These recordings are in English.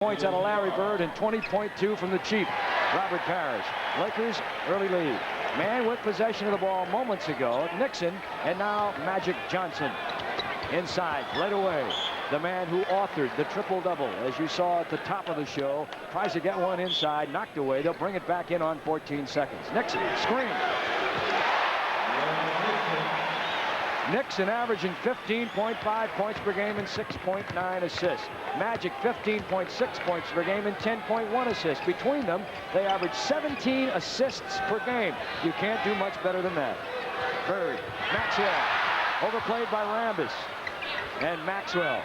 Points out of Larry Bird and 20.2 from the Chief, Robert Parrish. Lakers early lead. Man with possession of the ball moments ago, Nixon, and now Magic Johnson. Inside, right away, the man who authored the triple-double, as you saw at the top of the show, tries to get one inside, knocked away. They'll bring it back in on 14 seconds. Nixon, screen. Nixon averaging 15.5 points per game and 6.9 assists. Magic 15.6 points per game and 10.1 assists. Between them, they average 17 assists per game. You can't do much better than that. Bird, Maxwell, overplayed by Rambis. And Maxwell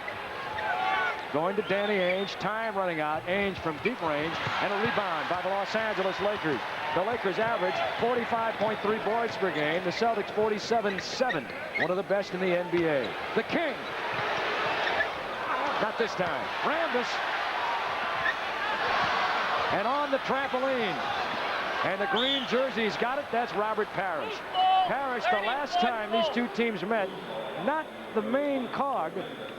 going to Danny Ainge. Time running out. Ainge from deep range, and a rebound by the Los Angeles Lakers. The Lakers average 45.3 boards per game. The Celtics 47.7. One of the best in the NBA. The King. Not this time. Rambis. And on the trampoline. And the green jersey's got it. That's Robert Parrish. Parrish, the last time these two teams met, not the main cog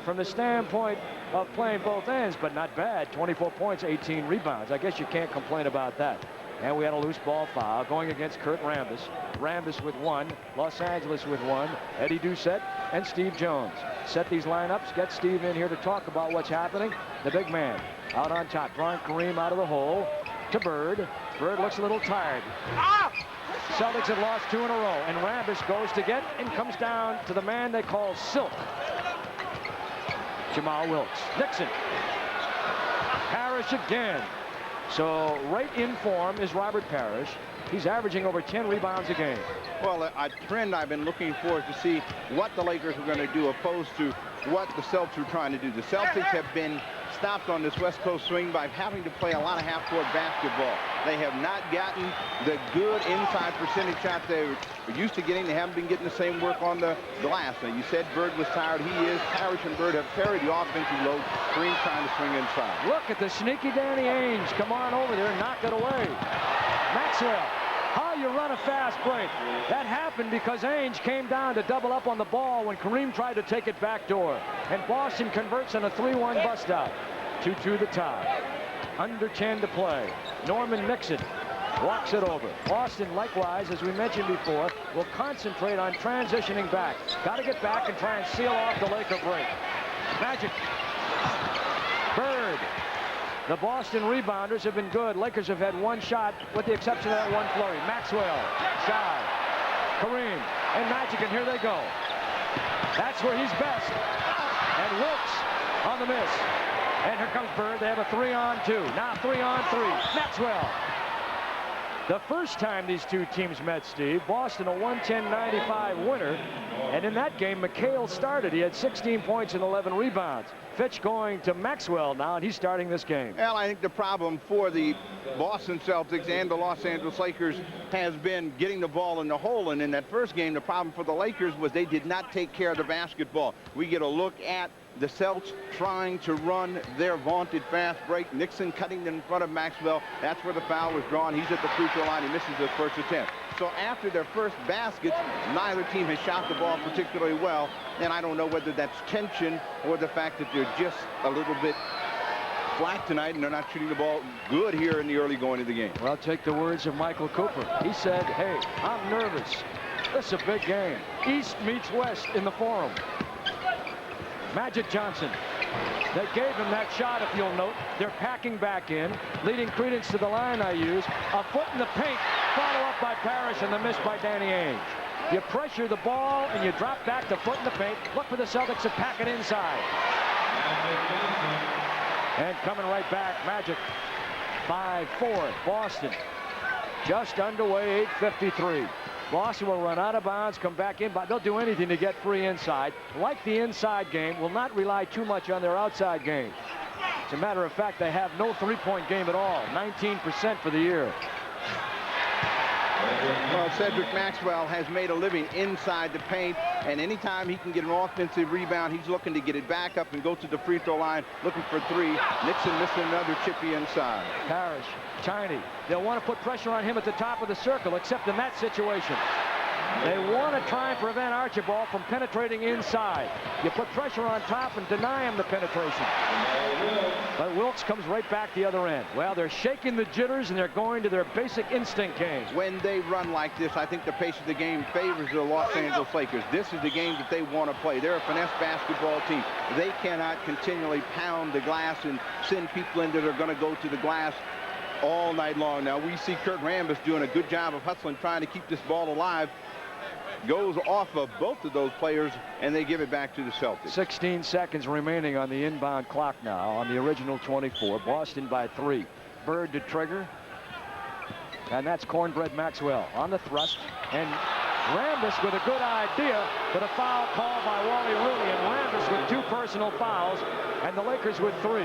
from the standpoint of playing both ends, but not bad. 24 points, 18 rebounds. I guess you can't complain about that. And we had a loose ball foul going against Kurt Rambis. Rambis with one, Los Angeles with one, Eddie Doucette and Steve Jones. Set these lineups, get Steve in here to talk about what's happening. The big man out on top, drawing Kareem out of the hole to Bird. Bird looks a little tired. Celtics have lost 2 in a row, and Rambis goes to get and comes down to the man they call Silk. Jamal Wilkes. Nixon. Parrish again. So right in form is Robert Parrish. He's averaging over 10 rebounds a game. Well, a trend I've been looking for to see what the Lakers are going to do opposed to what the Celtics are trying to do. The Celtics have been stopped on this West Coast swing by having to play a lot of half-court basketball. They have not gotten the good inside percentage shots they were used to getting. They haven't been getting the same work on the glass. Now, you said Bird was tired. He is. Parrish and Bird have carried the offensive load. Kareem trying to swing inside. Look at the sneaky Danny Ainge. Come on over there and knock it away. Maxwell. How you run a fast break. That happened because Ainge came down to double up on the ball when Kareem tried to take it backdoor. And Boston converts on a 3-1 bust out. 2-2 the tie. Under 10 to play. Norman Nixon walks it over. Boston, likewise, as we mentioned before, will concentrate on transitioning back. Got to get back and try and seal off the Laker break. Magic. Bird. The Boston rebounders have been good. Lakers have had one shot, with the exception of that one flurry. Maxwell, shy. Kareem, and Magic, and here they go. That's where he's best. And Wilkes on the miss. And here comes Bird. They have a 3-on-2. Now 3-on-3. Maxwell. The first time these two teams met, Steve, Boston a 110-95 winner. And in that game, McHale started. He had 16 points and 11 rebounds. Fitch going to Maxwell now, and he's starting this game. Well, I think the problem for the Boston Celtics and the Los Angeles Lakers has been getting the ball in the hole. And in that first game, the problem for the Lakers was they did not take care of the basketball. We get a look at the Celtics trying to run their vaunted fast break. Nixon cutting in front of Maxwell. That's where the foul was drawn. He's at the free throw line. He misses his first attempt. So after their first baskets, neither team has shot the ball particularly well. And I don't know whether that's tension or the fact that they're just a little bit flat tonight and they're not shooting the ball good here in the early going of the game. Well, take the words of Michael Cooper. He said, hey, I'm nervous. This is a big game. East meets West in the Forum. Magic Johnson. They gave him that shot, if you'll note. They're packing back in, leading credence to the line I use. A foot in the paint, follow up by Parrish, and the miss by Danny Ainge. You pressure the ball, and you drop back the foot in the paint. Look for the Celtics to pack it inside. And coming right back, Magic. 5-4, Boston. Just underway, 8:53. Boston will run out of bounds, come back in, but they'll do anything to get free inside. Like the inside game, will not rely too much on their outside game. As a matter of fact, they have no three-point game at all, 19% for the year. Well, Cedric Maxwell has made a living inside the paint, and anytime he can get an offensive rebound, he's looking to get it back up and go to the free throw line, looking for three. Nixon missing another chippy inside. Parrish, tiny. They'll want to put pressure on him at the top of the circle, except in that situation. They want to try and prevent Archibald from penetrating inside. You put pressure on top and deny him the penetration. But Wilkes comes right back the other end. Well, they're shaking the jitters and they're going to their basic instinct game. When they run like this, I think the pace of the game favors the Los Angeles Lakers. This is the game that they want to play. They're a finesse basketball team. They cannot continually pound the glass and send people in that are going to go to the glass all night long. Now we see Kurt Rambis doing a good job of hustling, trying to keep this ball alive. Goes off of both of those players, and they give it back to the Celtics. 16 seconds remaining on the inbound clock now on the original 24. Boston by 3. Bird to trigger. And that's Cornbread Maxwell on the thrust. And Rambis with a good idea, but a foul called by Wally Rooney. And Rambis with 2 personal fouls, and the Lakers with 3.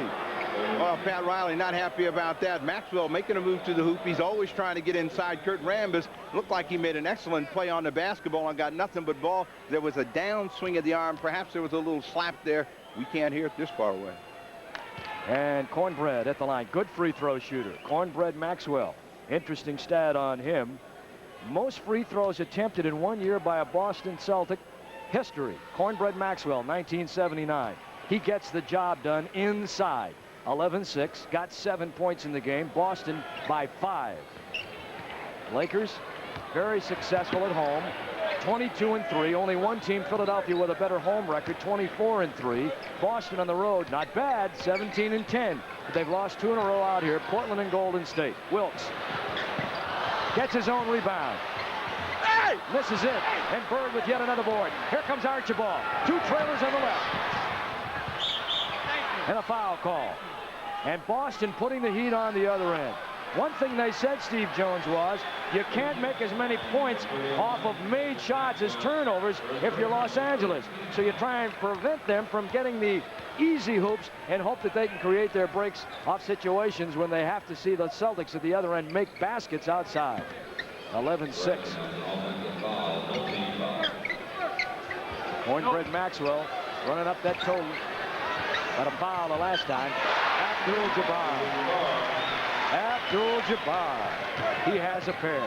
Well, Pat Riley not happy about that. Maxwell making a move to the hoop. He's always trying to get inside. Kurt Rambis looked like he made an excellent play on the basketball and got nothing but ball. There was a down swing of the arm. Perhaps there was a little slap there. We can't hear it this far away. And Cornbread at the line. Good free throw shooter. Cornbread Maxwell. Interesting stat on him. Most free throws attempted in 1 year by a Boston Celtic. History. Cornbread Maxwell, 1979. He gets the job done inside. 11-6, got 7 points in the game. Boston by 5. Lakers very successful at home, 22-3. Only one team, Philadelphia, with a better home record, 24-3. Boston on the road, not bad, 17-10. But they've lost 2 in a row out here, Portland and Golden State. Wilkes gets his own rebound. Misses it, and Bird with yet another board. Here comes Archibald. 2 trailers on the left. And a foul call. And Boston putting the heat on the other end. One thing they said, Steve Jones, was you can't make as many points off of made shots as turnovers if you're Los Angeles. So you try and prevent them from getting the easy hoops and hope that they can create their breaks off situations when they have to see the Celtics at the other end make baskets outside. 11-6. Cornbread Maxwell running up that total. Got a foul the last time. Abdul-Jabbar. Abdul-Jabbar. He has a pair.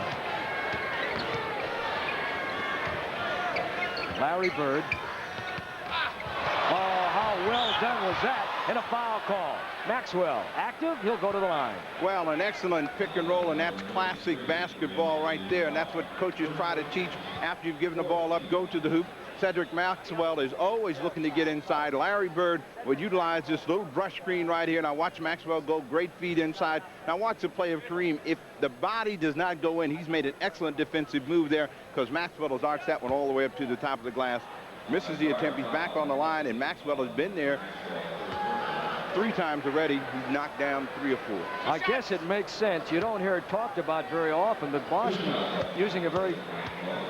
Larry Bird. Oh, how well done was that? And a foul call. Maxwell active. He'll go to the line. Well, an excellent pick and roll, and that's classic basketball right there. And that's what coaches try to teach after you've given the ball up. Go to the hoop. Cedric Maxwell is always looking to get inside. Larry Bird would utilize this little brush screen right here. Now watch Maxwell go, great feed inside. Now watch the play of Kareem. If the body does not go in, he's made an excellent defensive move there because Maxwell has arched that one all the way up to the top of the glass. Misses the attempt. He's back on the line, and Maxwell has been there 3 times already. He's knocked down 3 or 4. I guess it makes sense. You don't hear it talked about very often, but Boston using a very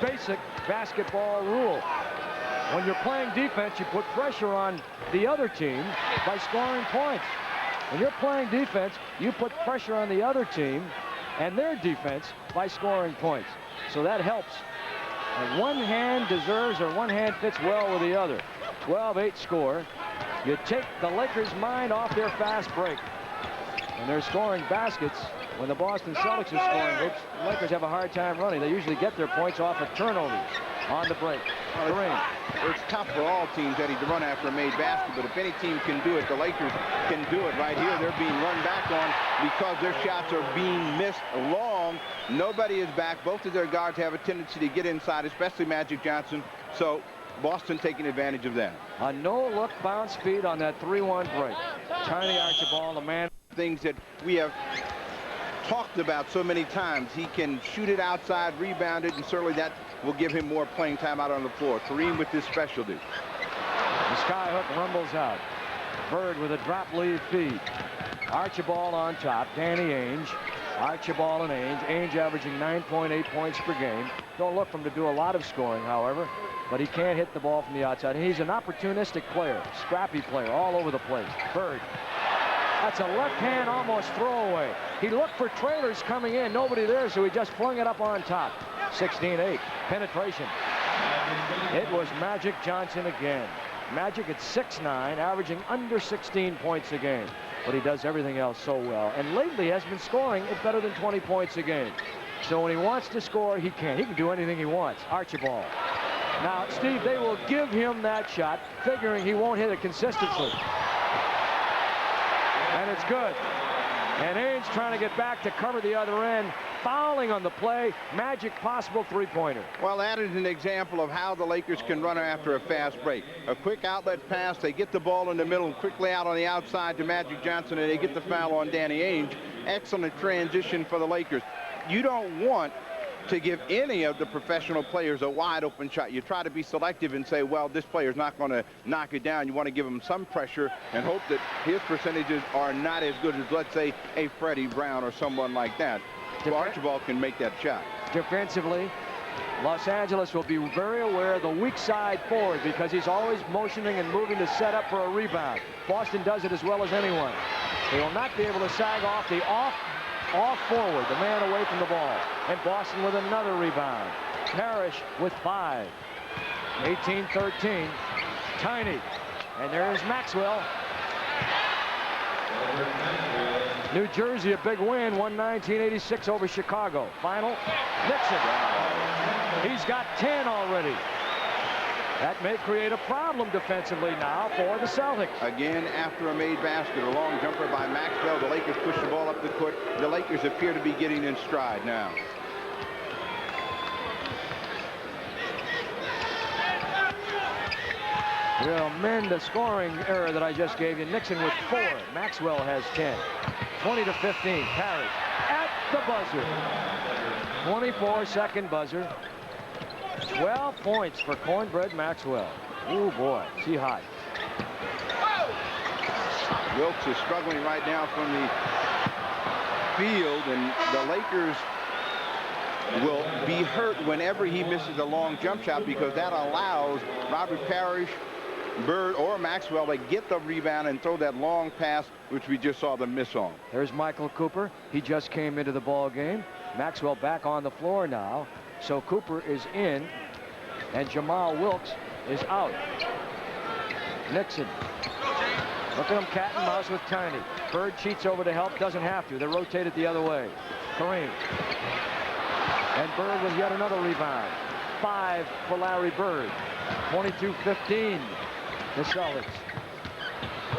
basic basketball rule. When you're playing defense, you put pressure on the other team by scoring points. When you're playing defense, you put pressure on the other team and their defense by scoring points. So that helps. And one hand deserves, or one hand fits well with the other. 12-8 score. You take the Lakers' mind off their fast break. When they're scoring baskets, when the Boston Celtics are scoring hoops, the Lakers have a hard time running. They usually get their points off of turnovers on the break. It's tough for all teams, Eddie, to run after a made basket, but if any team can do it, the Lakers can do it right here. They're being run back on because their shots are being missed long. Nobody is back. Both of their guards have a tendency to get inside, especially Magic Johnson. So Boston taking advantage of that. A no-look bounce feed on that 3-1 break. Tiny Archibald, the man. Things that we have talked about so many times. He can shoot it outside, rebound it, and certainly that will give him more playing time out on the floor. Kareem with his specialty. The skyhook rumbles out. Bird with a drop lead feed. Archibald on top. Danny Ainge. Archibald and Ainge. Ainge averaging 9.8 points per game. Don't look for him to do a lot of scoring, however, but he can't hit the ball from the outside. He's an opportunistic player, scrappy player, all over the place. Bird. That's a left hand almost throwaway. He looked for trailers coming in. Nobody there, so he just flung it up on top. 16-8. Penetration. It was Magic Johnson again. Magic at 6'9", averaging under 16 points a game. but he does everything else so well. And lately has been scoring at better than 20 points a game. So when he wants to score, he can. He can do anything he wants. Archibald. Now, Steve, they will give him that shot, figuring he won't hit it consistently. And it's good. And Ainge trying to get back to cover the other end, fouling on the play. Magic possible three-pointer. Well, that is an example of how the Lakers can run after a fast break. A quick outlet pass, they get the ball in the middle, quickly out on the outside to Magic Johnson, and they get the foul on Danny Ainge. Excellent transition for the Lakers. You don't want to give any of the professional players a wide open shot. You try to be selective and say, well, this player's not going to knock it down. You want to give him some pressure and hope that his percentages are not as good as, let's say, a Freddie Brown or someone like that. So Archibald can make that shot. Defensively, Los Angeles will be very aware of the weak side forward because he's always motioning and moving to set up for a rebound. Boston does it as well as anyone. They will not be able to sag off the off forward, the man away from the ball. And Boston with another rebound. Parrish with 5. 18-13. Tiny. And there's Maxwell. New Jersey, a big win, 119-86 over Chicago. Final, Nixon. He's got 10 already. That may create a problem defensively now for the Celtics. Again, after a made basket, a long jumper by Maxwell. The Lakers push the ball up the court. The Lakers appear to be getting in stride now. We'll mend the scoring error that I just gave you. Nixon with 4. Maxwell has 10. 20-15. Parrish at the buzzer. 24-second buzzer. 12 points for Cornbread Maxwell. Oh boy, is he hot. Wilkes is struggling right now from the field, and the Lakers will be hurt whenever he misses a long jump shot because that allows Robert Parrish, Bird, or Maxwell to get the rebound and throw that long pass, which we just saw them miss on. There's Michael Cooper. He just came into the ball game. Maxwell back on the floor now. So Cooper is in, and Jamal Wilkes is out. Nixon. Look at him, cat and mouse with Tiny. Bird cheats over to help, doesn't have to. They rotate it the other way. Kareem. And Bird with yet another rebound. 5 for Larry Bird. 22-15, the Celtics.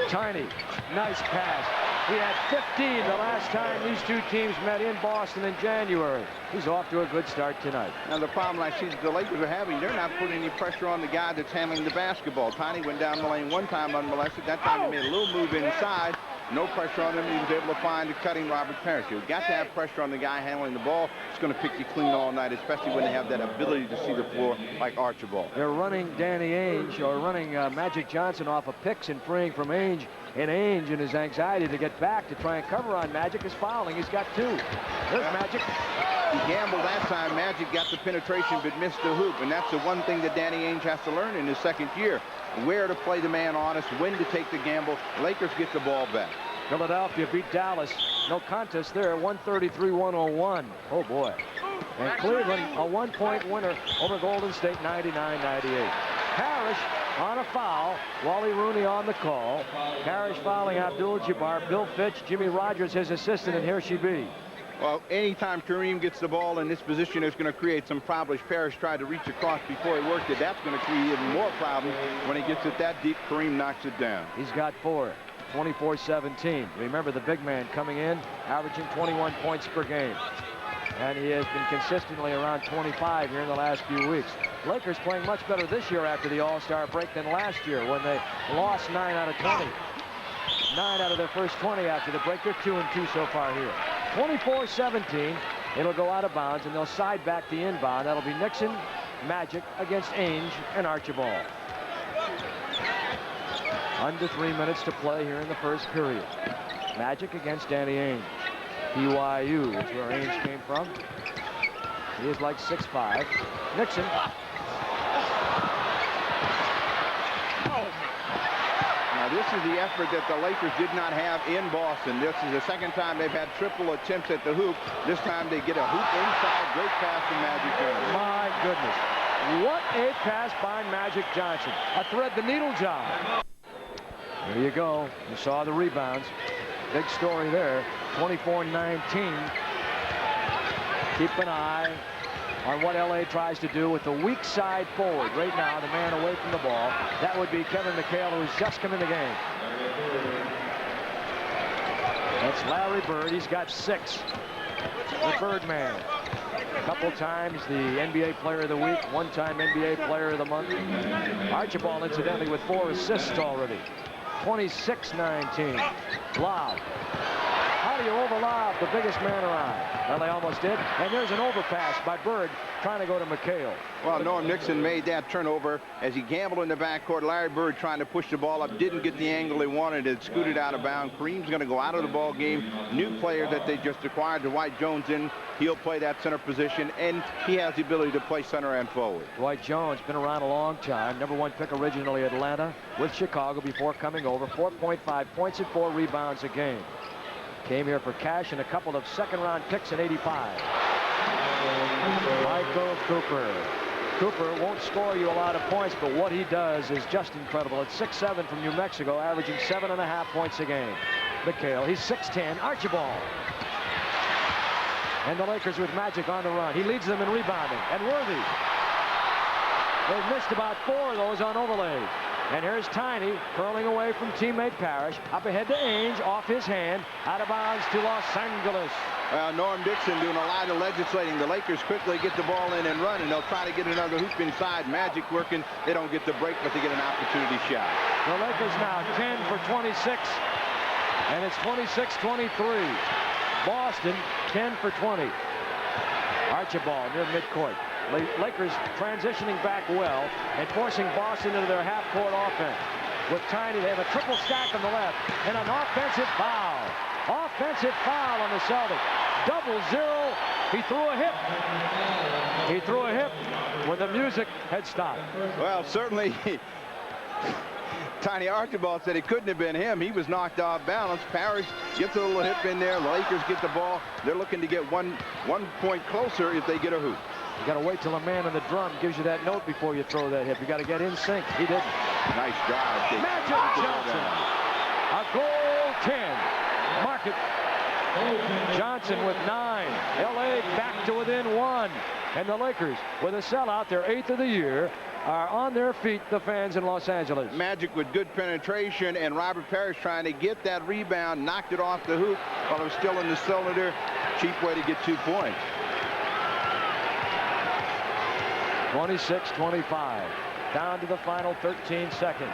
Tiny, nice pass. He had 15 the last time these two teams met in Boston in January. He's off to a good start tonight. Now the problem I see that the Lakers are having, they're not putting any pressure on the guy that's handling the basketball. Tiny went down the lane one time unmolested. That time he made a little move inside. No pressure on him. He was able to find the cutting Robert Parrish. You've got to have pressure on the guy handling the ball. It's going to pick you clean all night, especially when they have that ability to see the floor like Archibald. They're running Danny Ainge, or running Magic Johnson off of picks and freeing from Ainge. And Ainge, in his anxiety to get back to try and cover on Magic, is fouling. He's got 2. There's Magic. He gambled that time. Magic got the penetration but missed the hoop. And that's the one thing that Danny Ainge has to learn in his second year. Where to play the man honest, when to take the gamble. Lakers get the ball back. Philadelphia beat Dallas. No contest there. 133-101. Oh, boy. And Cleveland, a 1-point winner over Golden State, 99-98. Parrish on a foul. Wally Rooney on the call. Parrish fouling Abdul-Jabbar. Bill Fitch, Jimmy Rogers, his assistant, and here she be. Well, anytime Kareem gets the ball in this position, it's going to create some problems. Parrish tried to reach across before he worked it. That's going to create even more problems. When he gets it that deep, Kareem knocks it down. He's got 4. 24-17. Remember, the big man coming in, averaging 21 points per game. And he has been consistently around 25 here in the last few weeks. Lakers playing much better this year after the All-Star break than last year when they lost 9 out of 20. 9 out of their first 20 after the break. They're 2-2 so far here. 24-17. It'll go out of bounds, and they'll side back the inbound. That'll be Nixon, Magic against Ainge and Archibald. Under 3 minutes to play here in the first period. Magic against Danny Ainge. BYU is where Ainge came from. He is like 6'5". Nixon. Now this is the effort that the Lakers did not have in Boston. This is the second time they've had triple attempts at the hoop. This time they get a hoop inside. Great pass from Magic Johnson. My goodness. What a pass by Magic Johnson. A thread the needle job. There you go. You saw the rebounds. Big story there. 24-19. Keep an eye on what LA tries to do with the weak side forward. Right now, the man away from the ball. That would be Kevin McHale, who's just come in the game. That's Larry Bird. He's got 6. The Birdman. A couple times the NBA Player of the Week, one-time NBA Player of the Month. Archibald, incidentally, with 4 assists already. 26-19. Lob. How do you overlob the biggest man around? Well, they almost did. And there's an overpass by Bird trying to go to McHale. Well, Norm Nixon made that turnover as he gambled in the backcourt. Larry Bird trying to push the ball up, didn't get the angle he wanted. It scooted out of bounds. Kareem's going to go out of the ball game. New player that they just acquired, Dwight Jones, in. He'll play that center position, and he has the ability to play center and forward. Dwight Jones, been around a long time. #1 pick originally Atlanta with Chicago before coming over. 4.5 points and 4 rebounds a game. Came here for cash and a couple of second-round picks in '85. Michael Cooper. Cooper won't score you a lot of points, but what he does is just incredible. At 6'7" from New Mexico, averaging 7.5 points a game. McHale, he's 6'10". Archibald. And the Lakers with Magic on the run. He leads them in rebounding. And Worthy. They've missed about 4 of those on overlays. And here's Tiny curling away from teammate Parrish. Up ahead to Ainge, off his hand, out of bounds to Los Angeles. Norm Dixon doing a lot of legislating. The Lakers quickly get the ball in and run, and they'll try to get another hoop inside. Magic working. They don't get the break, but they get an opportunity shot. The Lakers now 10 for 26, and it's 26-23. Boston 10 for 20. Archibald near midcourt. Lakers transitioning back well and forcing Boston into their half-court offense. With Tiny, they have a triple stack on the left and an offensive foul. Offensive foul on the Celtics. 0-0. He threw a hip. He threw a hip when the music had stopped. Well, certainly Tiny Archibald said it couldn't have been him. He was knocked off balance. Parrish gets a little hip in there. The Lakers get the ball. They're looking to get one point closer if they get a hoop. You got to wait till a man on the drum gives you that note before you throw that hip. You got to get in sync. He didn't. Nice drive. Magic Johnson. A goal 10. Mark it. Johnson with 9. LA back to within 1. And the Lakers, with a sellout, their 8th of the year, are on their feet, the fans in Los Angeles. Magic with good penetration, and Robert Parrish trying to get that rebound, knocked it off the hoop while it was still in the cylinder. Cheap way to get 2 points. 26-25. Down to the final 13 seconds.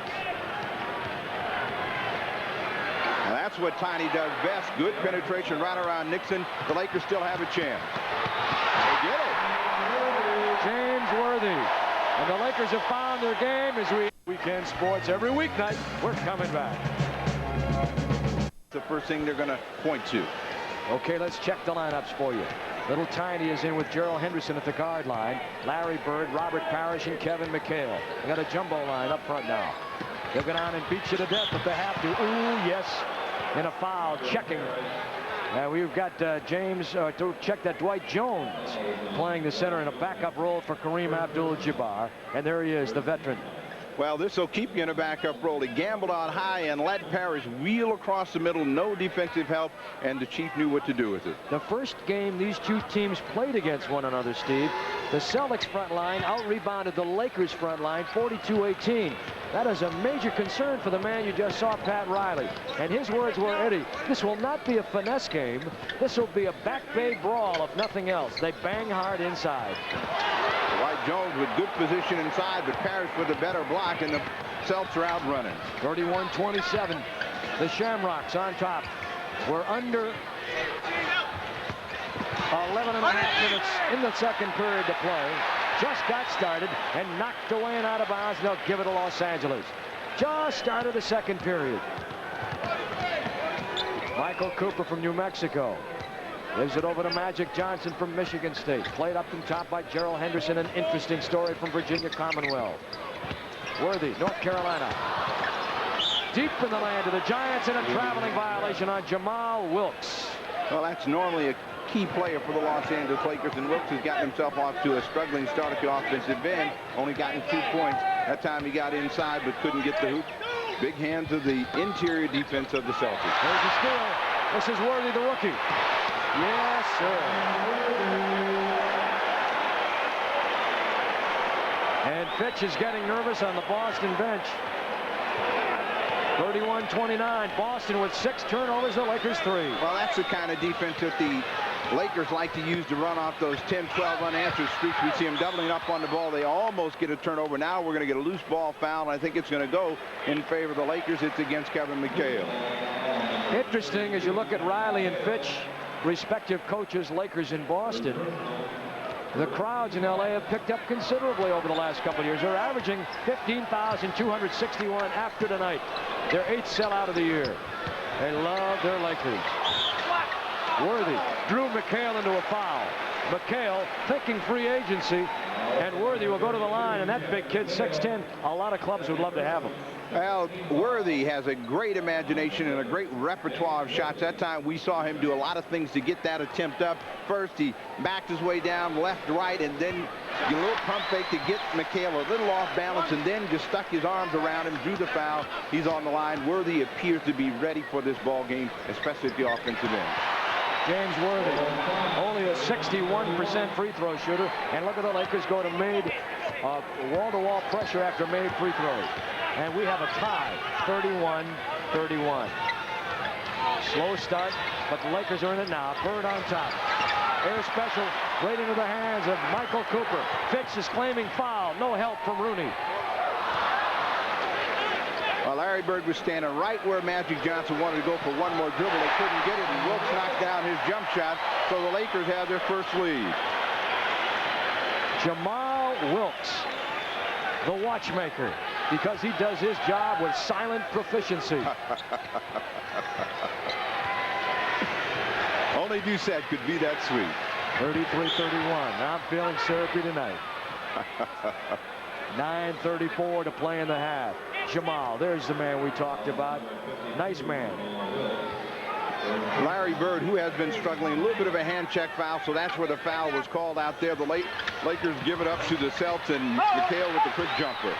Now that's what Tiny does best. Good penetration right around Nixon. The Lakers still have a chance. They get it. James Worthy. And the Lakers have found their game as weekend sports every weeknight. We're coming back. The first thing they're going to point to. Okay, let's check the lineups for you. Little Tiny is in with Gerald Henderson at the guard line. Larry Bird, Robert Parrish, and Kevin McHale. They got a jumbo line up front now. They'll get on and beat you to death if they have to. Ooh, yes. And a foul, checking. We've got to check that Dwight Jones playing the center in a backup role for Kareem Abdul-Jabbar. And there he is, the veteran. Well, this will keep you in a backup role. He gambled out high and let Parrish wheel across the middle. No defensive help, and the Chief knew what to do with it. The first game these two teams played against one another, Steve, the Celtics front line out-rebounded the Lakers front line 42-18. That is a major concern for the man you just saw, Pat Riley. And his words were, Eddie, this will not be a finesse game. This will be a back bay brawl, if nothing else. They bang hard inside. Dwight Jones with good position inside, but Parrish with a better block, and the Celtics are out running. 31-27. The Shamrocks on top. We're under 11 and a half minutes in the second period to play. Just got started and knocked away and out of bounds. They'll give it to Los Angeles. Just started the second period. Michael Cooper from New Mexico gives it over to Magic Johnson from Michigan State. Played up from top by Gerald Henderson. An interesting story from Virginia Commonwealth. Worthy, North Carolina. Deep in the land of the Giants, and a traveling violation on Jamal Wilkes. Well, that's normally a key player for the Los Angeles Lakers, and Wilkes has gotten himself off to a struggling start at the offensive end. Only gotten 2 points. That time he got inside but couldn't get the hoop. Big hands of the interior defense of the Celtics. There's a steal. This is Worthy, the rookie. Yes, sir. And Fitch is getting nervous on the Boston bench. 31-29. Boston with 6 turnovers. The Lakers 3. Well, that's the kind of defense that the Lakers like to use to run off those 10, 12 unanswered streaks. We see them doubling up on the ball. They almost get a turnover. Now we're going to get a loose ball foul. I think it's going to go in favor of the Lakers. It's against Kevin McHale. Interesting as you look at Riley and Fitch, respective coaches, Lakers in Boston. The crowds in LA have picked up considerably over the last couple of years. They're averaging 15,261 after tonight. Their 8th sellout of the year. They love their Lakers. Worthy drew McHale into a foul. McHale thinking free agency, and Worthy will go to the line, and that big kid, 6'10", a lot of clubs would love to have him. Well, Worthy has a great imagination and a great repertoire of shots. That time we saw him do a lot of things to get that attempt up. First, he backed his way down left, right, and then a little pump fake to get McHale a little off balance, and then just stuck his arms around him, drew the foul. He's on the line. Worthy appears to be ready for this ball game, especially at the offensive end. James Worthy, only a 61% free throw shooter, and look at the Lakers go to made wall-to-wall pressure after made free throws. And we have a tie, 31-31. Slow start, but the Lakers are in it now. Bird on top. Air special right into the hands of Michael Cooper. Fitch is claiming foul. No help from Rooney. Well, Larry Bird was standing right where Magic Johnson wanted to go for one more dribble. They couldn't get it, and Wilkes knocked down his jump shot, so the Lakers have their first lead. Jamal Wilkes, the watchmaker, because he does his job with silent proficiency. Only Doucette could be that sweet. 33-31. I'm feeling syrupy tonight. 9:34 to play in the half. Jamal, there's the man we talked about. Nice man. Larry Bird, who has been struggling, a little bit of a hand check foul, so that's where the foul was called out there. The Lakers give it up to the Celtics, and McHale with the quick jumper.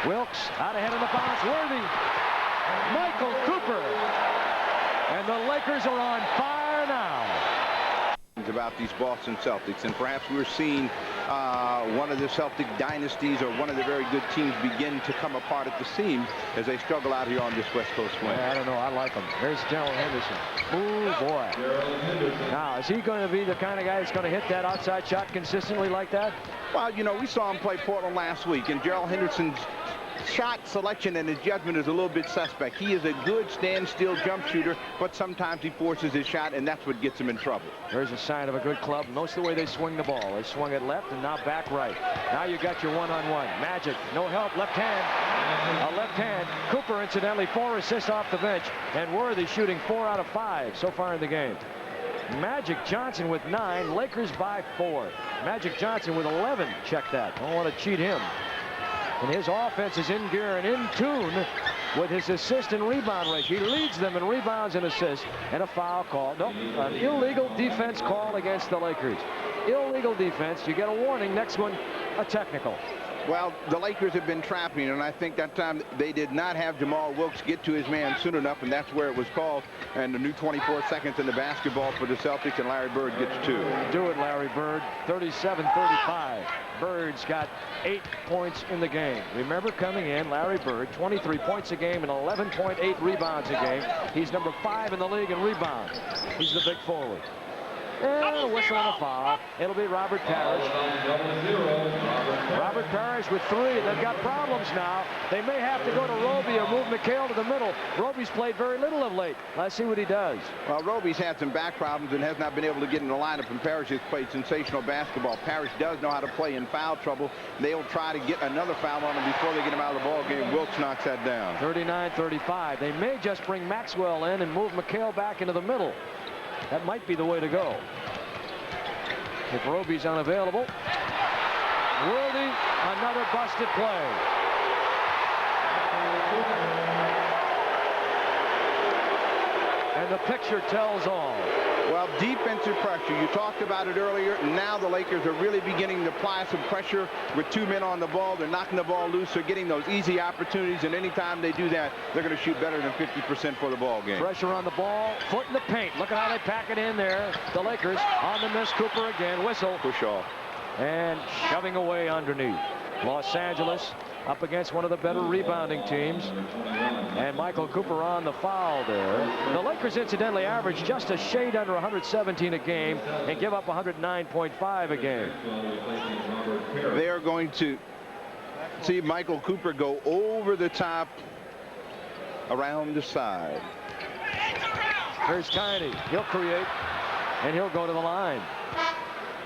Wilkes out ahead of the bounce. Worthy. Michael Cooper. And the Lakers are on fire now. About these Boston Celtics, and perhaps we're seeing one of the Celtic dynasties or one of the very good teams begin to come apart at the seams as they struggle out here on this West Coast swing. I don't know. I like him. There's Gerald Henderson. Oh, boy. Now, is he going to be the kind of guy that's going to hit that outside shot consistently like that? Well, you know, we saw him play Portland last week, and Gerald Henderson's shot selection and his judgment is a little bit suspect. He is a good standstill jump shooter, but sometimes he forces his shot, and that's what gets him in trouble. There's a sign of a good club. Notice the way they swing the ball. They swung it left and now back right. Now you got your one-on-one. Magic, no help, left hand. A left hand. Cooper, incidentally, 4 assists off the bench, and Worthy shooting 4 out of 5 so far in the game. Magic Johnson with 9, Lakers by 4. Magic Johnson with 11. Check that. Don't want to cheat him. And his offense is in gear and in tune with his assist and rebound rate. He leads them in rebounds and assists, and a foul call. Nope, an illegal defense call against the Lakers. Illegal defense. You get a warning. Next one, a technical. Well, the Lakers have been trapping, and I think that time they did not have Jamal Wilkes get to his man soon enough, and that's where it was called. And the new 24 seconds in the basketball for the Celtics, and Larry Bird gets 2. Do it, Larry Bird. 37-35. Bird's got 8 points in the game. Remember, coming in, Larry Bird, 23 points a game and 11.8 rebounds a game. He's number 5 in the league in rebounds. He's the big forward. And a whistle and a foul. It'll be Robert Parrish. Robert Parrish with 3. They've got problems now. They may have to go to Roby or move McHale to the middle. Roby's played very little of late. Let's see what he does. Well, Roby's had some back problems and has not been able to get in the lineup, and Parrish has played sensational basketball. Parrish does know how to play in foul trouble. They'll try to get another foul on him before they get him out of the ball game. Wilkes knocks that down. 39-35. They may just bring Maxwell in and move McHale back into the middle. That might be the way to go. If Roby's unavailable. Worthy, another busted play. And the picture tells all. Well, defensive pressure. You talked about it earlier. Now the Lakers are really beginning to apply some pressure with 2 men on the ball. They're knocking the ball loose. They're getting those easy opportunities, and anytime they do that, they're going to shoot better than 50% for the ball game. Pressure on the ball, foot in the paint. Look at how they pack it in there. The Lakers on the miss. Cooper again. Whistle. Push off. And shoving away underneath. Los Angeles up against one of the better rebounding teams. And Michael Cooper on the foul there. The Lakers incidentally average just a shade under 117 a game and give up 109.5 a game. They are going to see Michael Cooper go over the top around the side. Here's Tiny. He'll create and he'll go to the line.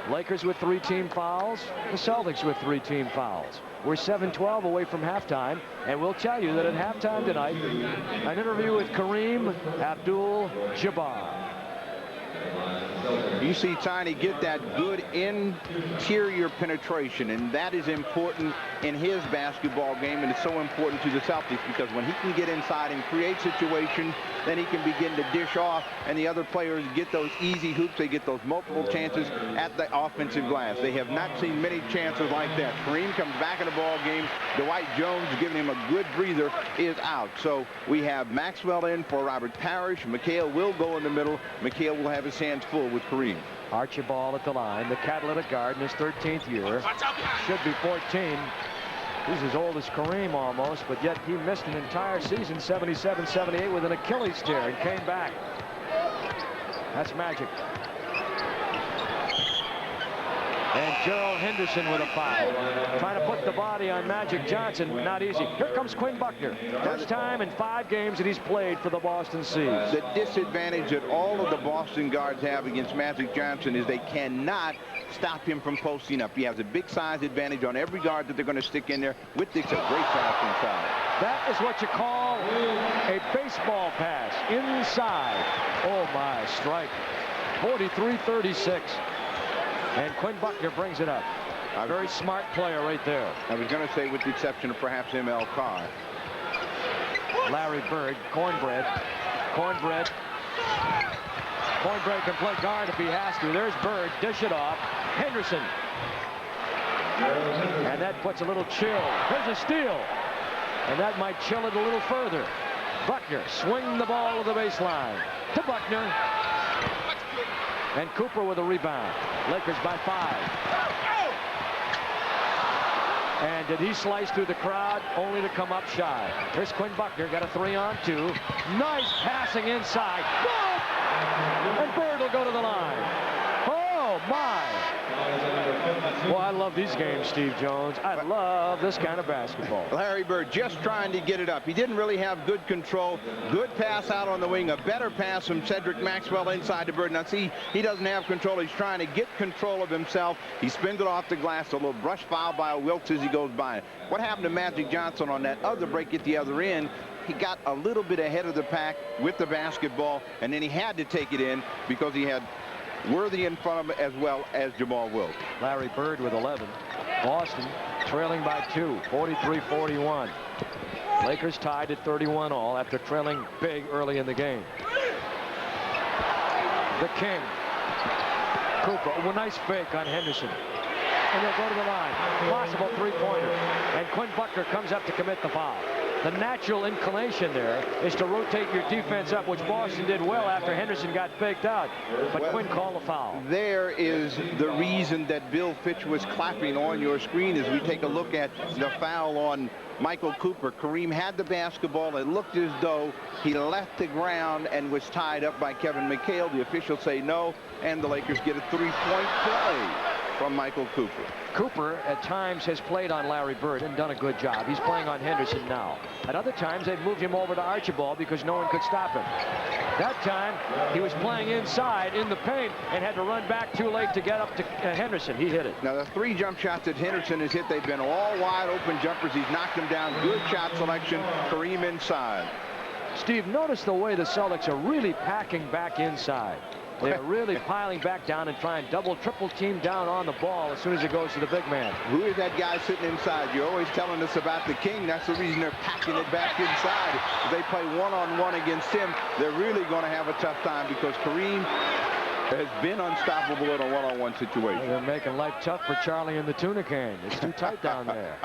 Lakers with 3 team fouls. The Celtics with 3 team fouls. We're 7-12 away from halftime, and we'll tell you that at halftime tonight, an interview with Kareem Abdul-Jabbar. You see Tiny get that good interior penetration, and that is important in his basketball game, and it's so important to the Celtics because when he can get inside and create situations, then he can begin to dish off, and the other players get those easy hoops. They get those multiple chances at the offensive glass. They have not seen many chances like that. Kareem comes back in the ball game. Dwight Jones, giving him a good breather, is out. So we have Maxwell in for Robert Parrish. McHale will go in the middle. McHale will have his hands full with Kareem. Archibald at the line, the catalytic guard in his 13th year. Should be 14. He's as old as Kareem almost, but yet he missed an entire season, 77-78, with an Achilles tear and came back. That's magic. And Gerald Henderson with a foul. Trying to put the body on Magic Johnson. Not easy. Here comes Quinn Buckner. First time in 5 games that he's played for the Boston Seas. The disadvantage that all of the Boston guards have against Magic Johnson is they cannot stop him from posting up. He has a big size advantage on every guard that they're going to stick in there. With this, a great pass inside. That is what you call a baseball pass. Inside. Oh, my, strike. 43-36. And Quinn Buckner brings it up. A very smart player right there. I was going to say with the exception of perhaps M.L. Carr. Larry Bird, Cornbread. Cornbread can play guard if he has to. There's Bird, dish it off. Henderson. And that puts a little chill. There's a steal. And that might chill it a little further. Buckner swing the ball to the baseline. To Buckner. And Cooper with a rebound. Lakers by 5. And did he slice through the crowd? Only to come up shy. Here's Quinn Buckner, got a 3-on-2. Nice passing inside. Good! And Bird will go to the line. Oh, my. Well, I love these games, Steve Jones. I love this kind of basketball. Larry Bird just trying to get it up. He didn't really have good control. Good pass out on the wing. A better pass from Cedric Maxwell inside to Bird. Now, see, he doesn't have control. He's trying to get control of himself. He spins it off the glass. A little brush foul by Wilkes as he goes by. What happened to Magic Johnson on that other break at the other end? He got a little bit ahead of the pack with the basketball, and then he had to take it in because he had Worthy in front of him as well as Jamal Wilkes. Larry Bird with 11. Boston trailing by 2, 43-41. Lakers tied at 31 all after trailing big early in the game. The King. Cooper, a nice fake on Henderson. And they'll go to the line. Possible 3-pointer. And Quinn Buckner comes up to commit the foul. The natural inclination there is to rotate your defense up, which Boston did well after Henderson got faked out. But Quinn called a foul. There is the reason that Bill Fitch was clapping on your screen as we take a look at the foul on Michael Cooper. Kareem had the basketball. It looked as though he left the ground and was tied up by Kevin McHale. The officials say no, and the Lakers get a 3-point play from Michael Cooper. Cooper at times has played on Larry Bird and done a good job. He's playing on Henderson now. At other times they've moved him over to Archibald because no one could stop him. That time he was playing inside in the paint and had to run back too late to get up to Henderson. He hit it. Now the 3 jump shots that Henderson has hit, they've been all wide open jumpers. He's knocked them down. Good shot selection. Kareem inside. Steve, notice the way the Celtics are really packing back inside. They're really piling back down and trying double, triple team down on the ball as soon as it goes to the big man. Who is that guy sitting inside? You're always telling us about the King. That's the reason they're packing it back inside. If they play one-on-one against him, they're really going to have a tough time because Kareem has been unstoppable in a one-on-one situation. They're making life tough for Charlie in the tuna can. It's too tight down there.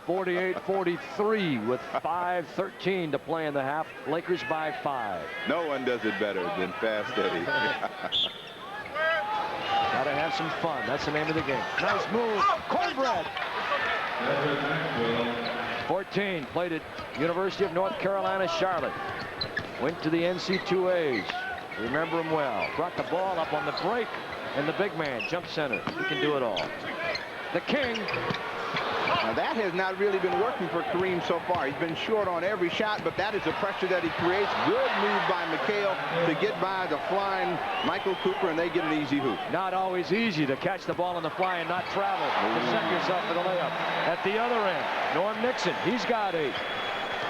48-43 with 5:13 to play in the half. Lakers by 5. No one does it better than Fast Eddie. Gotta have some fun. That's the name of the game. Nice move. Cornbread. 14 played at University of North Carolina, Charlotte. Went to the NC2As. Remember him well. Brought the ball up on the break, and the big man, jump center. He can do it all. The King. Now that has not really been working for Kareem so far. He's been short on every shot, but that is the pressure that he creates. Good move by McHale to get by the flying Michael Cooper, and they get an easy hoop. Not always easy to catch the ball on the fly and not travel to set yourself for the layup. At the other end, Norm Nixon, he's got 8.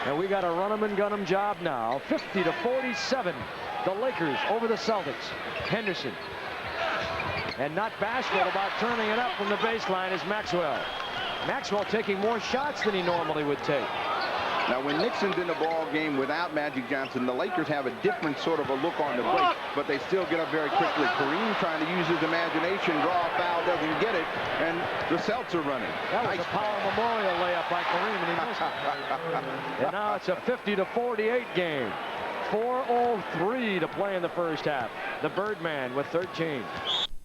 And we got a run 'em and gun 'em job now. 50-47, the Lakers over the Celtics. Henderson. And not bashful about turning it up from the baseline is Maxwell. Maxwell taking more shots than he normally would take. Now, when Nixon's in the ball game without Magic Johnson, the Lakers have a different sort of a look on the break, but they still get up very quickly. Kareem trying to use his imagination, draw a foul, doesn't get it, and the Celtics are running. That was a Powell Memorial layup by Kareem, and he missed it. And now it's a 50-48 game. 4:03 to play in the first half. The Birdman with 13.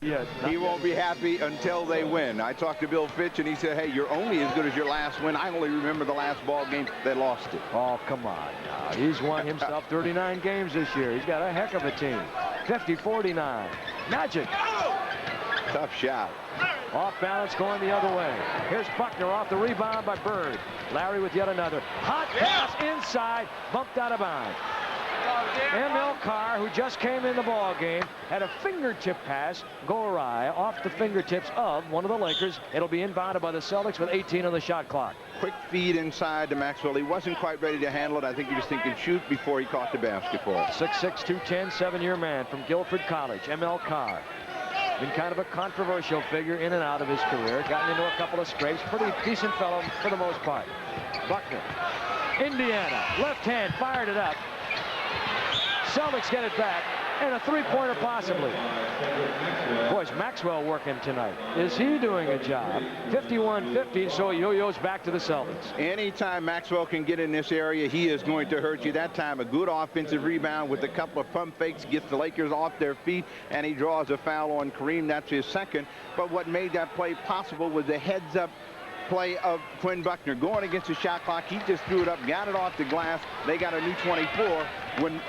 Yeah, he won't be happy until they win. I talked to Bill Fitch, and he said, hey, you're only as good as your last win. I only remember the last ball game. They lost it. Oh, come on now. He's won himself 39 games this year. He's got a heck of a team. 50-49. Magic. Tough shot. Off balance going the other way. Here's Buckner off the rebound by Bird. Larry with yet another. Hot pass inside. Bumped out of bounds. M.L. Carr, who just came in the ball game, had a fingertip pass go awry off the fingertips of one of the Lakers. It'll be inbounded by the Celtics with 18 on the shot clock. Quick feed inside to Maxwell. He wasn't quite ready to handle it. I think he was thinking shoot before he caught the basketball. 6'6", 210, 7-year man from Guilford College, M.L. Carr. Been kind of a controversial figure in and out of his career. Gotten into a couple of scrapes. Pretty decent fellow for the most part. Buckner. Indiana. Left hand. Fired it up. Celtics get it back, and a three-pointer possibly. Boy, is Maxwell working tonight. Is he doing a job? 51-50, so yo-yo's back to the Celtics. Anytime Maxwell can get in this area, he is going to hurt you. That time, a good offensive rebound with a couple of pump fakes, gets the Lakers off their feet, and he draws a foul on Kareem. That's his second. But what made that play possible was the heads-up play of Quinn Buckner going against the shot clock. He just threw it up, got it off the glass. They got a new 24 when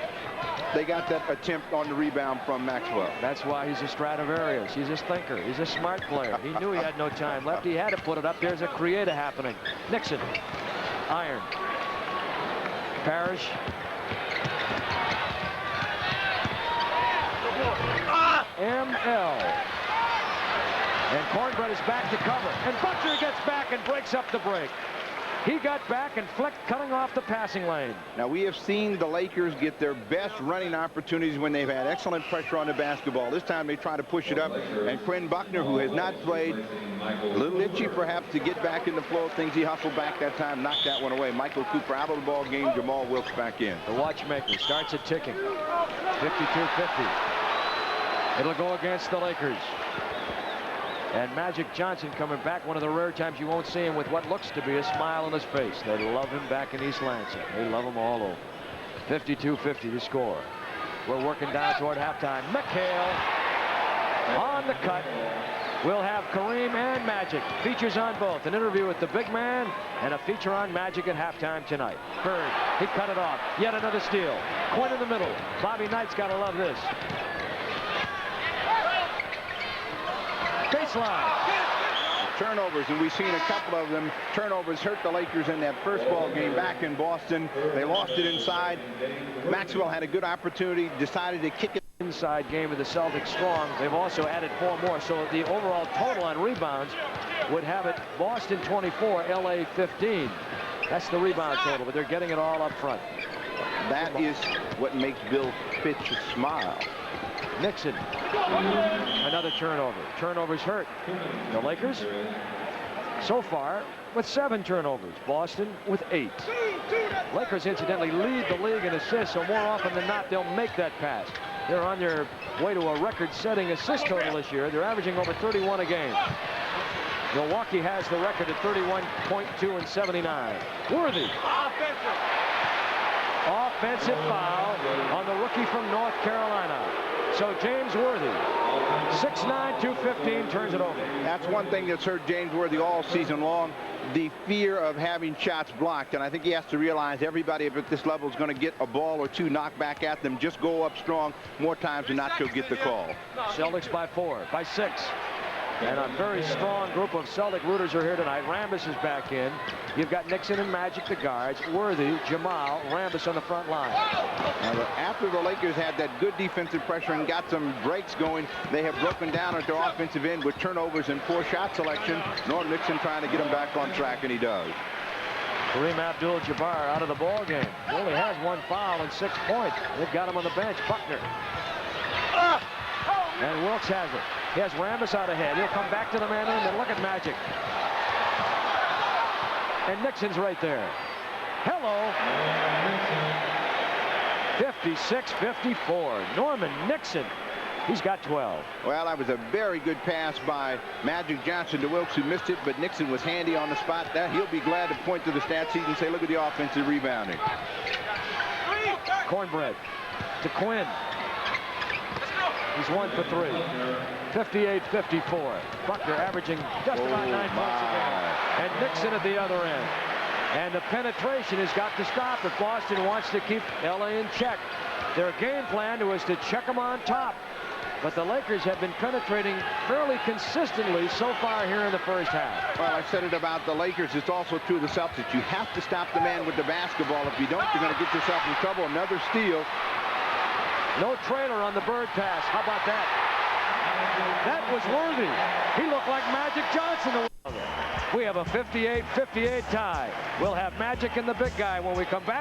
they got that attempt on the rebound from Maxwell. That's why he's a Stradivarius. He's a thinker. He's a smart player. He knew he had no time left. He had to put it up. There's a creator happening. Nixon. Iron. Parrish. M.L. And Cornbread is back to cover. And Buckner gets back and breaks up the break. He got back and flicked, cutting off the passing lane. Now, we have seen the Lakers get their best running opportunities when they've had excellent pressure on the basketball. This time they try to push it up, and Quinn Buckner, who has not played, a little itchy perhaps to get back in the flow of things. He hustled back that time, knocked that one away. Michael Cooper out of the ball game. Jamal Wilkes back in. The watchmaker starts it ticking. 52-50. It'll go against the Lakers. And Magic Johnson coming back, one of the rare times you won't see him with what looks to be a smile on his face. They love him back in East Lansing. They love him all over. 52-50 to score. We're working down toward halftime. McHale on the cut. We'll have Kareem and Magic. Features on both. An interview with the big man and a feature on Magic at halftime tonight. Bird, he cut it off. Yet another steal. Quinn in the middle. Bobby Knight's got to love this. Baseline. Turnovers, and we've seen a couple of them. Turnovers hurt the Lakers in that first ball game back in Boston. They lost it inside. Maxwell had a good opportunity, decided to kick it. Inside game of the Celtics strong. They've also added 4 more, so the overall total on rebounds would have it Boston 24, LA 15. That's the rebound total, but they're getting it all up front. That is what makes Bill Fitch smile. Nixon. Another turnover. Turnovers hurt the Lakers so far with 7 turnovers. Boston with 8. Lakers incidentally lead the league in assists, so more often than not they'll make that pass. They're on their way to a record-setting assist total this year. They're averaging over 31 a game. Milwaukee has the record at 31.2 and 79. Worthy. Offensive foul on the rookie from North Carolina. So James Worthy, 6'9", 215, turns it over. That's one thing that's hurt James Worthy all season long, the fear of having shots blocked. And I think he has to realize everybody at this level is going to get a ball or two knocked back at them. Just go up strong more times than not, you'll get the call. Celtics by 4, by 6. And a very strong group of Celtic rooters are here tonight. Rambis is back in. You've got Nixon and Magic, the guards. Worthy, Jamal, Rambis on the front line. Now, after the Lakers had that good defensive pressure and got some breaks going, they have broken down at their offensive end with turnovers and poor shot selection. Norm Nixon trying to get them back on track, and he does. Kareem Abdul-Jabbar out of the ball game. He only has 1 foul and 6 points. They've got him on the bench. Buckner. And Wilkes has it. He has Rambis out ahead. He'll come back to the man and then look at Magic. And Nixon's right there. Hello. 56-54. Norman Nixon. He's got 12. Well, that was a very good pass by Magic Johnson to Wilkes, who missed it, but Nixon was handy on the spot. That he'll be glad to point to the stat sheet and say, look at the offensive rebounding. Cornbread to Quinn. He's 1 for 3. 58-54. Buckner averaging just about 9 points a game. And Nixon at the other end. And the penetration has got to stop if Boston wants to keep LA in check. Their game plan was to check them on top. But the Lakers have been penetrating fairly consistently so far here in the first half. Well, I said it about the Lakers. It's also true of the Celtics. You have to stop the man with the basketball. If you don't, you're going to get yourself in trouble. Another steal. No trailer on the Bird pass. How about that? That was Worthy. He looked like Magic Johnson. We have a 58-58 tie. We'll have Magic and the big guy when we come back.